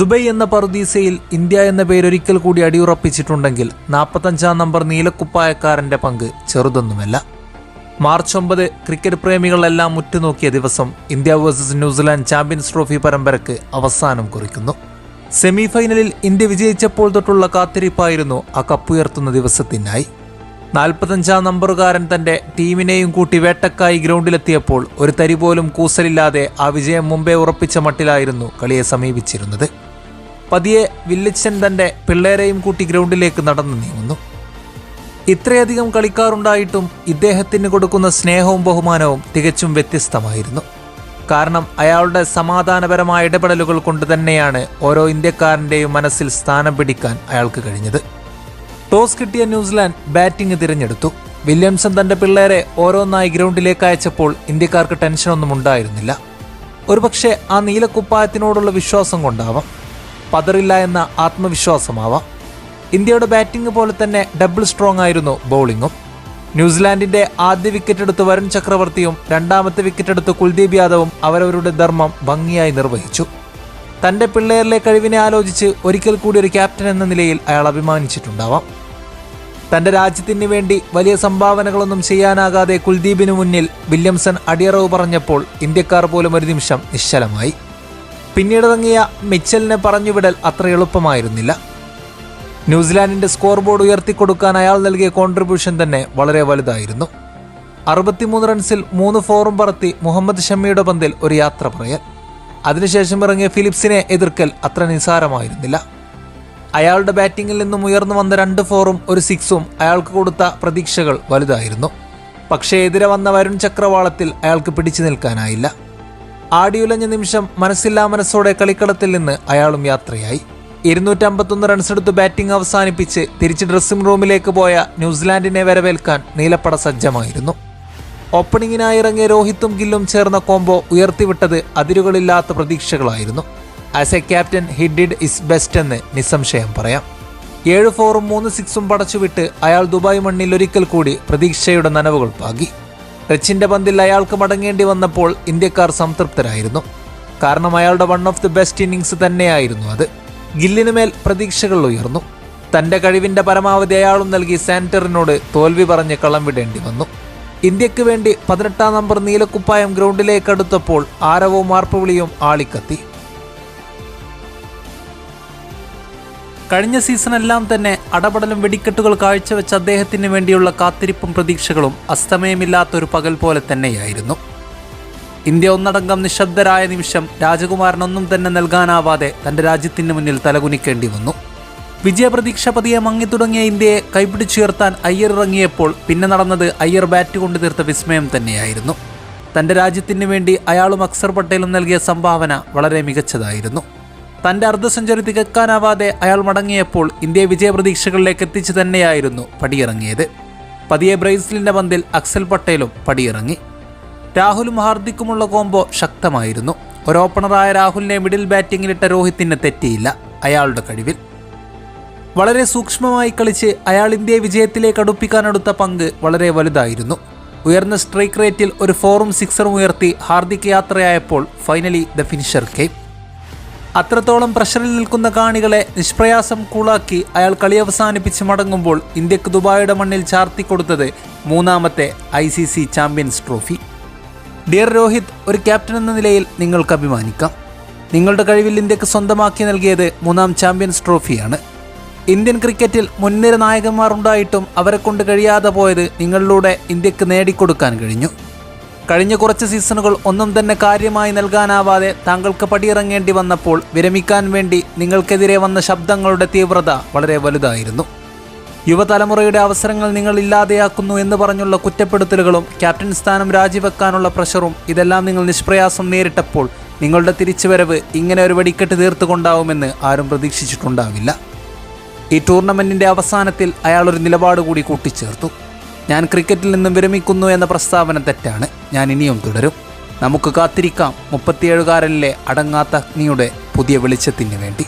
Dubai എന്ന പറുദീസയിൽ India എന്ന പേരൊരിക്കൽ കൂടി അടിയുറപ്പിച്ചിട്ടുണ്ടെങ്കിൽ 45-ാം നമ്പർ നീലക്കുപ്പായക്കാരന്റെ പങ്ക് ചെറുതൊന്നുമല്ല. മാർച്ച് 9 ക്രിക്കറ്റ് പ്രേമികളെല്ലാം ഉറ്റുനോക്കിയ ദിവസം India versus New Zealand champions trophy പരമ്പരയ്ക്ക് അവസാനം കുറിക്കുന്നു. സെമി ഫൈനലിൽ ഇന്ത്യ വിജയിച്ചപ്പോൾ തൊട്ടുള്ള കാത്തിരിപ്പായിരുന്നു ആ കപ്പുയർത്തുന്ന ദിവസത്തിനായി. 45-ാം നമ്പറുകാരൻ തന്റെ ടീമിനെയും കൂട്ടി വേട്ടക്കായി ഗ്രൗണ്ടിലെത്തിയപ്പോൾ ഒരു തരി പോലും കൂസലില്ലാതെ ആ വിജയം മുമ്പേ ഉറപ്പിച്ച മട്ടിലായിരുന്നു കളിയെ സമീപിച്ചിരുന്നത്. പതിയെ വില്ലിച്ചൻ തന്റെ പിള്ളേരെയും കൂട്ടി ഗ്രൗണ്ടിലേക്ക് നടന്നു നീങ്ങുന്നു. ഇത്രയധികം കളിക്കാറുണ്ടായിട്ടും ഇദ്ദേഹത്തിന് കൊടുക്കുന്ന സ്നേഹവും ബഹുമാനവും തികച്ചും വ്യത്യസ്തമായിരുന്നു. കാരണം അയാളുടെ സമാധാനപരമായ ഇടപെടലുകൾ കൊണ്ട് തന്നെയാണ് ഓരോ ഇന്ത്യക്കാരൻ്റെയും മനസ്സിൽ സ്ഥാനം പിടിക്കാൻ അയാൾക്ക് കഴിഞ്ഞത്. ടോസ് കിട്ടിയ ന്യൂസിലാൻഡ് ബാറ്റിംഗ് തിരഞ്ഞെടുത്തു. വില്യംസൺ തന്റെ പിള്ളേരെ ഓരോന്നായി ഗ്രൗണ്ടിലേക്ക് അയച്ചപ്പോൾ ഇന്ത്യക്കാർക്ക് ടെൻഷനൊന്നും ഉണ്ടായിരുന്നില്ല. ഒരുപക്ഷെ ആ നീലക്കുപ്പായത്തിനോടുള്ള വിശ്വാസം കൊണ്ടാവാം, പതറില്ല എന്ന ആത്മവിശ്വാസമാവാം. ഇന്ത്യയുടെ ബാറ്റിംഗ് പോലെ തന്നെ ഡബിൾ സ്ട്രോങ് ആയിരുന്നു ബൗളിങ്ങും. ന്യൂസിലാൻഡിന്റെ ആദ്യ വിക്കറ്റ് എടുത്ത് വരുൺ ചക്രവർത്തിയും രണ്ടാമത്തെ വിക്കറ്റ് എടുത്ത് കുൽദീപ് യാദവും അവരവരുടെ ധർമ്മം ഭംഗിയായി നിർവഹിച്ചു. തന്റെ പിള്ളേരിലെ കഴിവിനെ ആലോചിച്ച് ഒരിക്കൽ കൂടി ഒരു ക്യാപ്റ്റൻ എന്ന നിലയിൽ അയാൾ അഭിമാനിച്ചിട്ടുണ്ടാവാം. തന്റെ രാജ്യത്തിന് വേണ്ടി വലിയ സംഭാവനകളൊന്നും ചെയ്യാനാകാതെ കുൽദീപിന് മുന്നിൽ വില്യംസൺ അടിയറവ് പറഞ്ഞപ്പോൾ ഇന്ത്യക്കാർ പോലും ഒരു നിമിഷം നിശ്ചലമായി. പിന്നീടിറങ്ങിയ മിച്ചലിനെ പറഞ്ഞുവിടൽ അത്ര എളുപ്പമായിരുന്നില്ല. ന്യൂസിലാൻഡിന്റെ സ്കോർ ബോർഡ് ഉയർത്തിക്കൊടുക്കാൻ അയാൾ നൽകിയ കോൺട്രിബ്യൂഷൻ തന്നെ വളരെ വലുതായിരുന്നു. 63 റൺസിൽ 3 ഫോറും പറത്തി മുഹമ്മദ് ഷമിയുടെ പന്തിൽ ഒരു യാത്ര പറയൽ. അതിനുശേഷം ഇറങ്ങിയ ഫിലിപ്സിനെ എതിർക്കൽ അത്ര നിസ്സാരമായിരുന്നില്ല. അയാളുടെ ബാറ്റിംഗിൽ നിന്നും ഉയർന്നു വന്ന 2 ഫോറും ഒരു 6ഉം അയാൾക്ക് കൊടുത്ത പ്രതീക്ഷകൾ വലുതായിരുന്നു. പക്ഷേ എതിരെ വന്ന വരുൺ ചക്രവാളത്തിൽ അയാൾക്ക് പിടിച്ചു നിൽക്കാനായില്ല. ആടിയുലഞ്ഞ നിമിഷം മനസ്സില്ലാ മനസ്സോടെ കളിക്കളത്തിൽ നിന്ന് അയാളും യാത്രയായി. 251 റൺസെടുത്ത് ബാറ്റിംഗ് അവസാനിപ്പിച്ച് തിരിച്ച് ഡ്രസ്സിംഗ് റൂമിലേക്ക് പോയ ന്യൂസിലാൻഡിനെ വരവേൽക്കാൻ നീലപ്പട സജ്ജമായിരുന്നു. ഓപ്പണിങ്ങിനായി ഇറങ്ങിയ രോഹിത്തും ഗില്ലും ചേർന്ന കോംബോ ഉയർത്തിവിട്ടത് അതിരുകളില്ലാത്ത പ്രതീക്ഷകളായിരുന്നു. As a captain he did his best എന്ന് നിസ്സംശയം പറയാം. 7 ഫോറും 3 6ഉം പടച്ചുവിട്ട് അയാൾ ദുബായ് മണ്ണിൽ ഒരിക്കൽ കൂടി പ്രതീക്ഷയുടെ നനവുകൾ പാകി. റിച്ചിന്റെ പന്തിൽ അയാൾക്ക് മടങ്ങേണ്ടി വന്നപ്പോൾ ഇന്ത്യക്കാർ സംതൃപ്തരായിരുന്നു. കാരണം അയാളുടെ one of the best innings തന്നെയായിരുന്നു അത്. ഗില്ലിന് മേൽ പ്രതീക്ഷകൾ ഉയർന്നു. തന്റെ കഴിവിന്റെ പരമാവധി അയാളും നൽകി സാന്ററിനോട് തോൽവി പറഞ്ഞ് കളം വിടേണ്ടി വന്നു. ഇന്ത്യക്ക് വേണ്ടി 18-ാം നമ്പർ നീലക്കുപ്പായം ഗ്രൗണ്ടിലേക്ക് അടുത്തപ്പോൾ ആരവവും ആർപ്പുവിളിയും ആളിക്കത്തി. കഴിഞ്ഞ സീസണെല്ലാം തന്നെ അടപടലും വെടിക്കെട്ടുകൾ കാഴ്ചവെച്ച അദ്ദേഹത്തിന് വേണ്ടിയുള്ള കാത്തിരിപ്പും പ്രതീക്ഷകളും അസ്തമയമില്ലാത്തൊരു പകൽ പോലെ തന്നെയായിരുന്നു. ഇന്ത്യ ഒന്നടങ്കം നിശബ്ദരായ നിമിഷം രാജകുമാരനൊന്നും തന്നെ നൽകാനാവാതെ തന്റെ രാജ്യത്തിന് മുന്നിൽ തലകുനിക്കേണ്ടി വന്നു. വിജയപ്രതീക്ഷ പതിയെ മങ്ങിത്തുടങ്ങിയ ഇന്ത്യയെ കൈപിടിച്ചുയർത്താൻ അയ്യർ ഇറങ്ങിയപ്പോൾ പിന്നെ നടന്നത് അയ്യർ ബാറ്റ് കൊണ്ട് തീർത്ത വിസ്മയം തന്നെയായിരുന്നു. തന്റെ രാജ്യത്തിന് വേണ്ടി അയാളും അക്സർ പട്ടേലും നൽകിയ സംഭാവന വളരെ മികച്ചതായിരുന്നു. തന്റെ അർദ്ധ സെഞ്ചുറി തികക്കാനാവാതെ അയാൾ മടങ്ങിയപ്പോൾ ഇന്ത്യയെ വിജയപ്രതീക്ഷകളിലേക്ക് എത്തിച്ചു തന്നെയായിരുന്നു പടിയിറങ്ങിയത്. പതിയെ ബ്രേസിലിന്റെ പന്തിൽ അക്സൽ പട്ടേലും പടിയിറങ്ങി. രാഹുലും ഹാർദിക്കുമുള്ള കോംബോ ശക്തമായിരുന്നു. ഒരു ഓപ്പണറായ രാഹുലിനെ മിഡിൽ ബാറ്റിംഗിലിട്ട രോഹിത്തിന് തെറ്റിയില്ല അയാളുടെ കഴിവിൽ. വളരെ സൂക്ഷ്മമായി കളിച്ച് അയാൾ ഇന്ത്യയെ വിജയത്തിലേക്ക് അടുപ്പിക്കാനെടുത്ത പങ്ക് വളരെ വലുതായിരുന്നു. ഉയർന്ന സ്ട്രൈക്ക് റേറ്റിൽ ഒരു 4ഉം 6ഉം ഉയർത്തി ഹാർദിക് യാത്രയായപ്പോൾ ഫൈനലി ദ ഫിനിഷർ കെയിം. അത്രത്തോളം പ്രഷറിൽ നിൽക്കുന്ന കാണികളെ നിഷ്പ്രയാസം കൂളാക്കി അയാൾ കളി അവസാനിപ്പിച്ച് മടങ്ങുമ്പോൾ ഇന്ത്യക്ക് ദുബായിയുടെ മണ്ണിൽ ചാർത്തിക്കൊടുത്തത് 3ാമത്തെ ICC champions trophy. Dear Rohit, ഒരു ക്യാപ്റ്റൻ എന്ന നിലയിൽ നിങ്ങൾക്ക് അഭിമാനിക്കാം. നിങ്ങളുടെ കഴിവിൽ ഇന്ത്യക്ക് സ്വന്തമാക്കി നൽകിയത് 3ാം ചാമ്പ്യൻസ് ട്രോഫിയാണ്. ഇന്ത്യൻ ക്രിക്കറ്റിൽ മുൻനിര നായകന്മാർ ഉണ്ടായിട്ടും അവരെ കൊണ്ട് കഴിയാതെ പോയത് നിങ്ങളിലൂടെ ഇന്ത്യക്ക് നേടിക്കൊടുക്കാൻ കഴിഞ്ഞു. കഴിഞ്ഞ കുറച്ച് സീസണുകൾ ഒന്നും തന്നെ കാര്യമായി നൽകാനാവാതെ താങ്കൾക്ക് പടിയിറങ്ങേണ്ടി വന്നപ്പോൾ വിരമിക്കാൻ വേണ്ടി നിങ്ങൾക്കെതിരെ വന്ന ശബ്ദങ്ങളുടെ തീവ്രത വളരെ വലുതായിരുന്നു. യുവതലമുറയുടെ അവസരങ്ങൾ നിങ്ങൾ ഇല്ലാതെയാക്കുന്നു എന്ന് പറഞ്ഞുള്ള കുറ്റപ്പെടുത്തലുകളും ക്യാപ്റ്റൻ സ്ഥാനം രാജിവെക്കാനുള്ള പ്രഷറും ഇതെല്ലാം നിങ്ങൾ നിഷ്പ്രയാസം നേരിട്ടപ്പോൾ നിങ്ങളുടെ തിരിച്ചുവരവ് ഇങ്ങനെ ഒരു വെടിക്കെട്ട് തീർത്തുകൊണ്ടാവുമെന്ന് ആരും പ്രതീക്ഷിച്ചിട്ടുണ്ടാവില്ല. ഈ ടൂർണമെന്റിന്റെ അവസാനത്തിൽ അയാൾ ഒരു നിലപാട് കൂടി കൂട്ടിച്ചേർത്തു. ഞാൻ ക്രിക്കറ്റിൽ നിന്നും വിരമിക്കുന്നു എന്ന പ്രസ്താവന തെറ്റാണ്. ഞാൻ ഇനിയും തുടരും. നമുക്ക് കാത്തിരിക്കാം 37-കാരനിലെ അടങ്ങാത്ത അഗ്നിയുടെ പുതിയ വെളിച്ചത്തിന് വേണ്ടി.